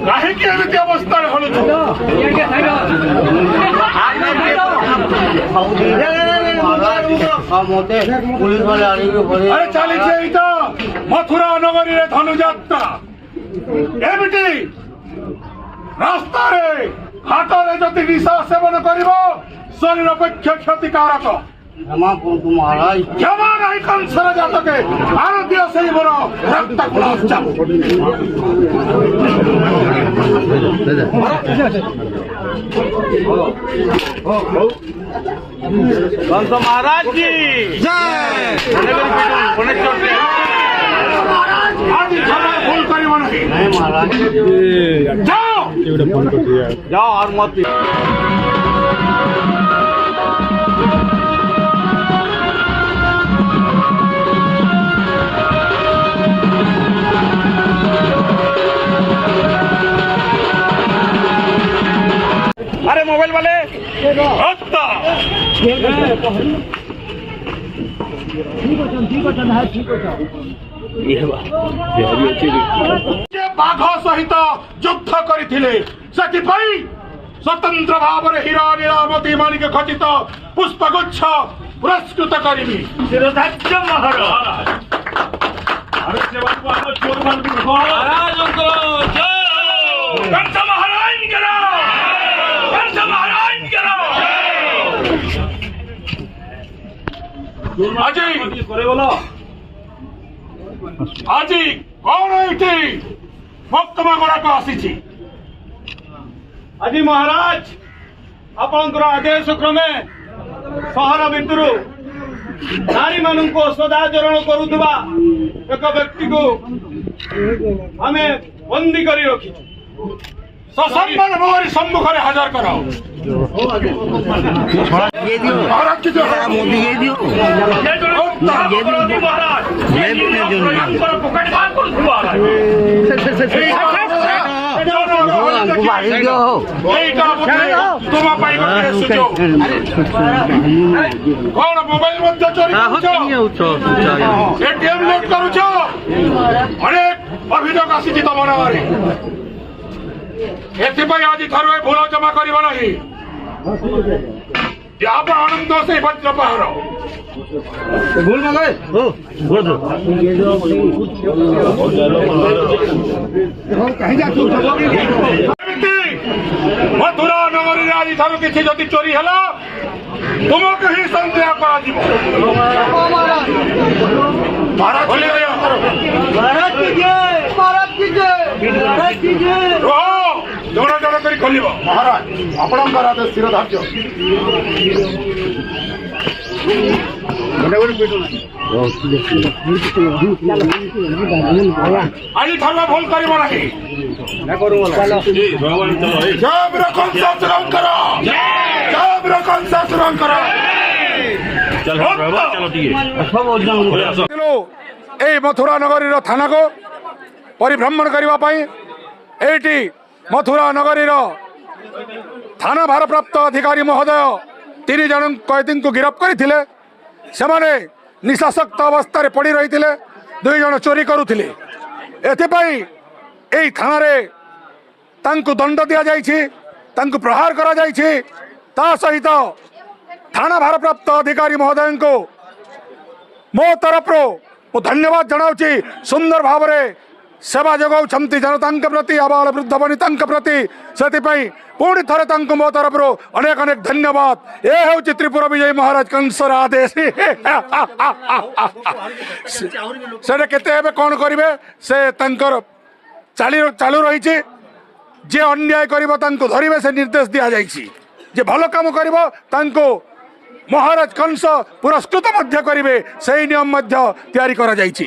କାହିଁକି ଏମିତି ଅବସ୍ଥାରେ ହଲୁଛୁ? ଚାଲିଛି ଏଇଟା ମଥୁରା ନଗରୀରେ ଧନୁଯାତ୍ରା। ଏମିତି ରାସ୍ତାରେ ହାଟରେ ଯଦି ନିଶା ସେବନ କରିବ ଶରୀର ପକ୍ଷ କ୍ଷତିକାରକ। क्षमा नहीं कंसर जातके भारतीय से मोर रक्त कंस महाराज की जय। भूल कर जाओ जाओ और मत अरे मोबाइल वाले बाघ सहित युद्ध करथिले स्वतंत्र भाव हीरा नीलामती माणिक खचित पुष्पगुच्छ पुरस्कृत करी शिरोधार्य महाराज। अरे आज कौन ये मोकदमा गुड़ाक आसी? आज महाराज आपंकर आदेश क्रमे सहर भितर नारी मान सदाचरण करुवा एक व्यक्ति को आम बंदी कर रखी ससम्मान मोरी सम्मुख हाजर कराओ। कौन मोबाइल चोरी एटीएम लूट करुच अनेक अभियोग आसी तुम नारे एपाई आज ठार भूल जमा करना आप आनंद से वज्रपहार मथुरा नगरी आज ठार किसी जदि चोरी है तुमको ही संदेह कर जोर जोर कर खोल महाराज आपणकर आदेश शिरोधार्य। आज ठार भूल कर मथुरा नगरी थाना को परिभ्रमण करने ये मथुरा नगरी थाना भारप्राप्त अधिकारी महोदय 3 जन कैदी को गिरफ्त करते निशासक्त अवस्था पड़ रही 2 जन चोरी करुले ए थाना दंड दि जाए प्रहार करा सहित थाना भारप्राप्त अधिकारी महोदय को मो तरफ धन्यवाद जनाऊँगी। सुंदर भाव सेवा जगाऊँ जनता प्रति आबाल वृद्ध वनिता प्रति से पुणी थे मो तरफ अनेक अनेक धन्यवाद। ये हूँ त्रिपुरा विजय महाराज कंसर आदेश से केते कौन करेंगे से चालू रही जे अन्याय कर धरवे से निर्देश दि जाए जे भल काम कर महाराज कंस पुरस्कृत करेंगे से नियम तैयारी करा जाइछि।